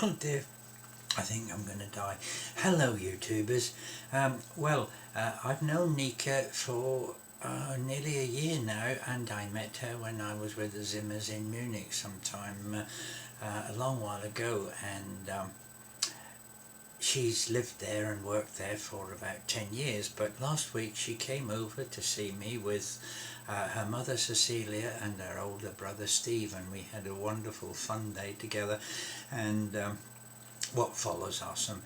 Oh dear, I think I'm going to die. Hello YouTubers. I've known Nika for nearly a year now, and I met her when I was with the Zimmers in Munich sometime a long while ago, and she's lived there and worked there for about 10 years, but last week she came over to see me with her mother Cecilia and her older brother Steve, and we had a wonderful fun day together. And what follows are some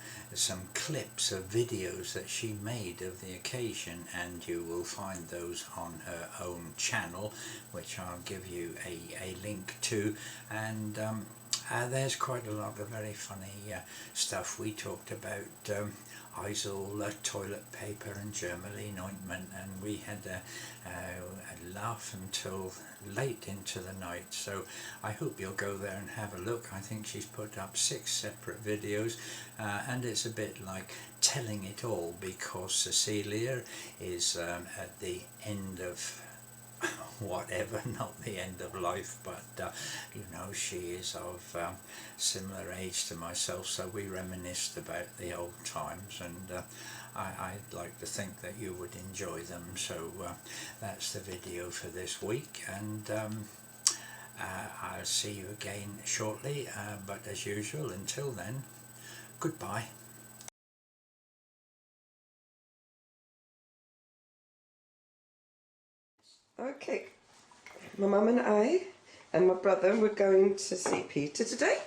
clips of videos that she made of the occasion, and you will find those on her own channel, which I'll give you a link to. And there's quite a lot of very funny stuff. We talked about Isol toilet paper and Germaline ointment, and we had a laugh until late into the night. So I hope you'll go there and have a look. I think she's put up 6 separate videos, and it's a bit like telling it all, because Cecilia is at the end of whatever, not the end of life, but you know, she is of similar age to myself, so we reminisced about the old times, and I'd like to think that you would enjoy them. So that's the video for this week, and I'll see you again shortly, but as usual, until then, goodbye. Okay, my mum and I and my brother were going to see Peter today,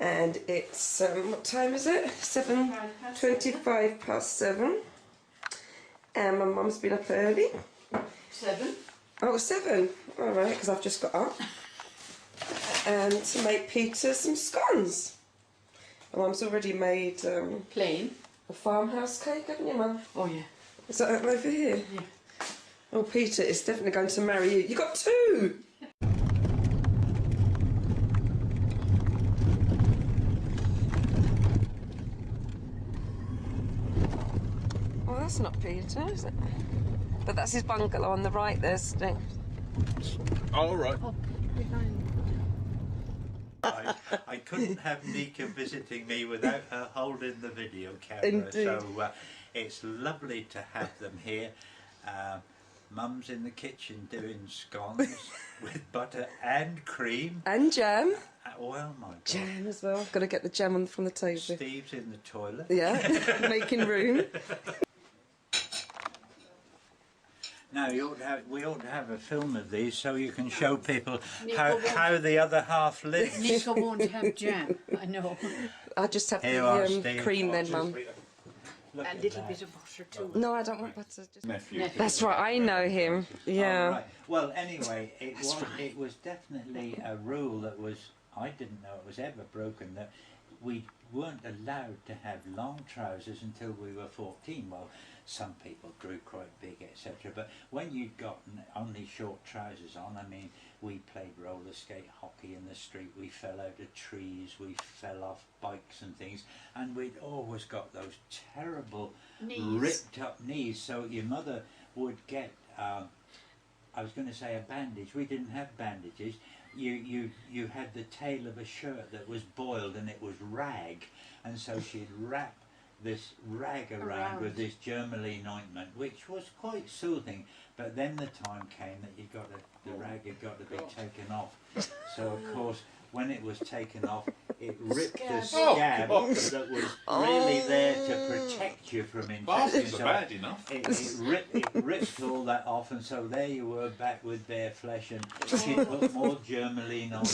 and it's what time is it? 7:25 past 7, and my mum's been up early. 7. Oh, 7. All right, because I've just got up, and to make Peter some scones. My mum's already made Plain. a farmhouse cake, haven't you, Mum? Oh yeah. Is that over here? Yeah. Oh, Peter is definitely going to marry you. You got 2! Well, that's not Peter, is it? But that's his bungalow on the right there, Steve. Oh, right. Oh, behind. I couldn't have Nika visiting me without her holding the video camera. Indeed. So it's lovely to have them here. Mum's in the kitchen doing scones with butter and cream. And jam. Well, my God. Jam as well. Got to get the jam on from the table. Steve's in the toilet. Yeah, making room. Now we ought to have a film of these so you can show people how the other half lives. Nika won't have jam, I know. I'll just have Here you are, the Steve. cream then, Mum. Look A at little that. bit of butter too. No, I don't want butter. Just... Nephew. That's right, I know him. Yeah. Oh, right. Well, anyway, it was definitely a rule that was, I didn't know it was ever broken, that we weren't allowed to have long trousers until we were 14. Well, some people grew quite big, etc. But when you'd got only short trousers on, I mean, we played roller skate hockey in the street, we fell out of trees, we fell off bikes and things, and we'd always got those terrible Knees. ripped up knees. So your mother would get, I was going to say a bandage. We didn't have bandages. You had the tail of a shirt that was boiled, and it was rag, and so she'd wrap this rag around with this Germaline ointment, which was quite soothing. But then the time came that the rag had got to be taken off. So of course, when it was taken off, it ripped the scab that was really there to protect you from infection. Bastards So are bad enough. it ripped all that off, and so there you were back with bare flesh, and she'd put more Germaline on,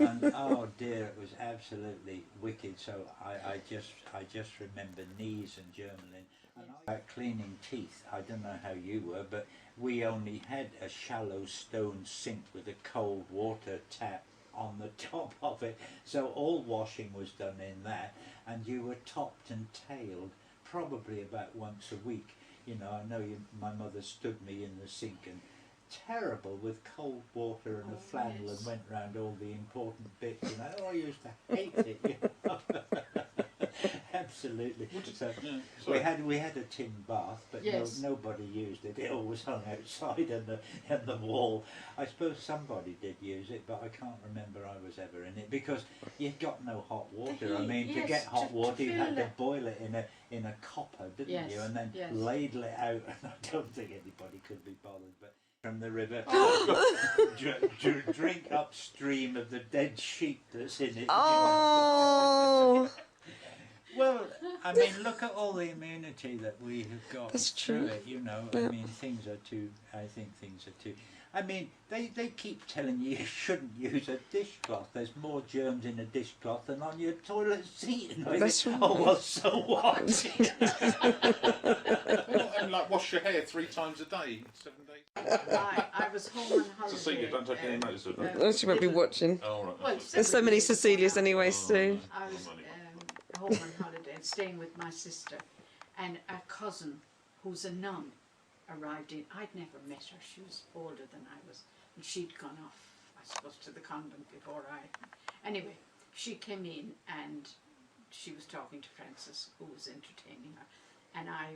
and oh dear, it was absolutely wicked. So I just remember knees and Germaline. And about cleaning teeth, I don't know how you were, but we only had a shallow stone sink with a cold water tap on the top of it, so all washing was done in that, and you were topped and tailed probably about once a week. You know, I know my mother stood me in the sink, and terrible, with cold water and a flannel, and went round all the important bits, and I used to hate it, you know. Absolutely. So Yeah, we had a tin bath, but Yes. nobody used it. It always hung outside in the wall. I suppose somebody did use it, but I can't remember I was ever in it because you got no hot water. I heat, mean, to yes, get hot to water, you had fill to it. boil it in a copper, didn't Yes, you? And then yes. ladle it out. And I don't think anybody could be bothered, but. From the river, drink upstream of the dead sheep that's in it. Oh, Well, I mean, look at all the immunity that we have got That's through true. it, you know. Yeah. I mean, I think things are too. I mean, they keep telling you shouldn't use a dishcloth. There's more germs in a dishcloth than on your toilet seat. And I That's think, right. oh, well, so what? and like wash your hair 3 times a day, 7 days. I was home on holiday. Cecilia, don't take any notice of that. Oh, she won't be watching. Oh, right. Well, There's so many several years Cecilias ago now. anyway, Stu. I was home on holiday and staying with my sister, and a cousin who's a nun arrived in. I'd never met her. She was older than I was, and she'd gone off, I suppose, to the convent before I. Anyway, she came in and she was talking to Francis, who was entertaining her, and I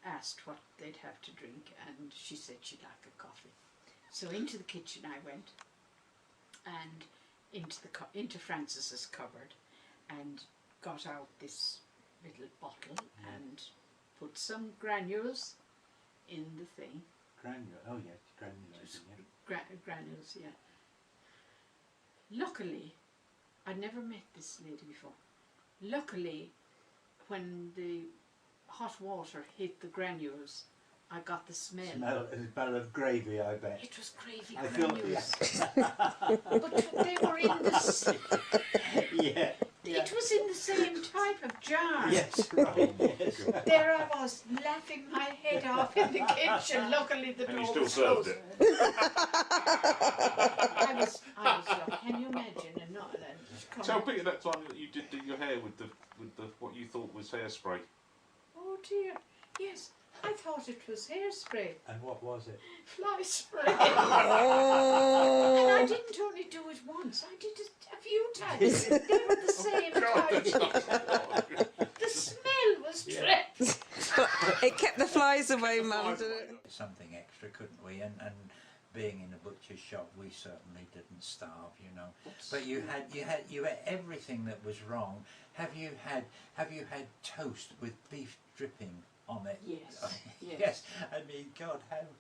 asked what they'd have to drink, and she said she'd like a coffee. So into the kitchen I went, and into Francis's cupboard, and got out this little bottle and put some granules in the thing. Oh yeah, granules. Yeah. Granules, yeah. Luckily, I'd never met this lady before. Luckily, when the hot water hit the granules, I got the smell. Smell of gravy, I bet. It was gravy I feel, granules. But they were in the yeah. It was in the same type of jar. Yes, right. Yes. There I was, laughing my head off in the kitchen. Luckily the And door you still was served closed. it. I was like, can you imagine? And not then. Tell Peter that time that you did do your hair with the what you thought was hairspray. Oh dear. Yes, I thought it was hairspray. And what was it? Fly spray. Oh. And I didn't only do it once, I did it a few times. They were the same type. The smell was dreadful. It kept the flies away, Mum, didn't it? Something extra, couldn't we? And being in a butcher's shop, we certainly didn't starve, you know. But you had everything that was wrong. Have you had toast with beef dripping on it? Yes. Yes. I mean, God,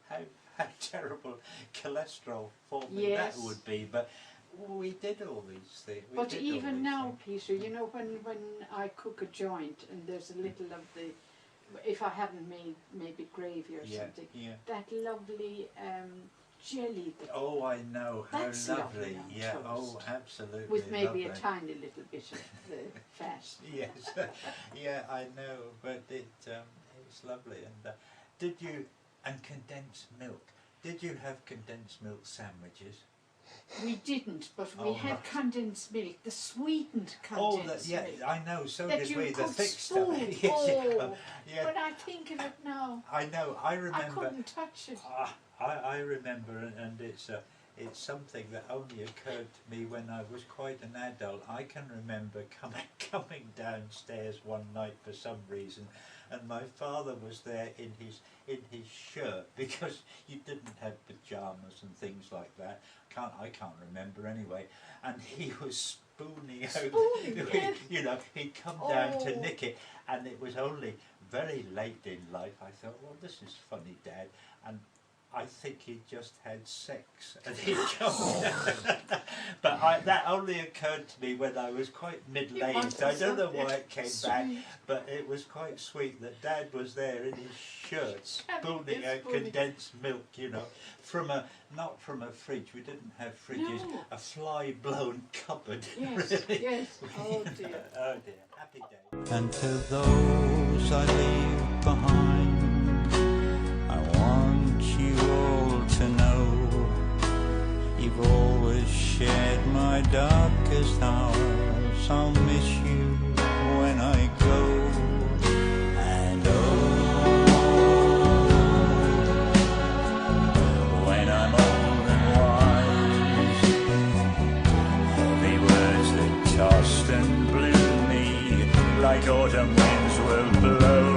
how terrible cholesterol forming Yes. that would be. But we did all these things. We But did all even these now, things. Peter, you know, when I cook a joint and there's a little of the, if I haven't made maybe gravy or something, Yeah. that lovely jelly that, Oh, I know. How That's lovely lovely. on Yeah. toast. Oh, absolutely. with maybe a lovely. tiny little bit of the fat. Yes, yeah, I know, but it's lovely. And did you condensed milk? Did you have condensed milk sandwiches? We didn't, but we Oh, had right. condensed milk, the sweetened Oh, condensed yeah, milk. I know. So That did you we. The could thick spoon. stuff. Yes, Oh, yeah. when I think of it now, I know. I I remember. couldn't touch it. I remember, and it's something that only occurred to me when I was quite an adult. I can remember coming downstairs one night for some reason, and my father was there in his shirt because you didn't have pajamas and things like that. I can't remember anyway, and he was spooning out. yes. You know, he'd come down to Oh. nick it, and it was only very late in life. I thought, well, this is funny, Dad, and I think he just had sex and he'd come down. But that only occurred to me when I was quite middle-aged. I don't know why it came back, but it was quite sweet that Dad was there in his shirt spooning out condensed milk, you know, not from a fridge. We didn't have fridges. No. A fly-blown cupboard. Yes, really. yes. Oh dear. Oh dear. Happy days. And to those I leave behind, I want you all to know you've always shared my darkest hours. I'll miss you when I go. And when I'm old and wise, heavy words that tossed and blew me like like autumn winds will blow.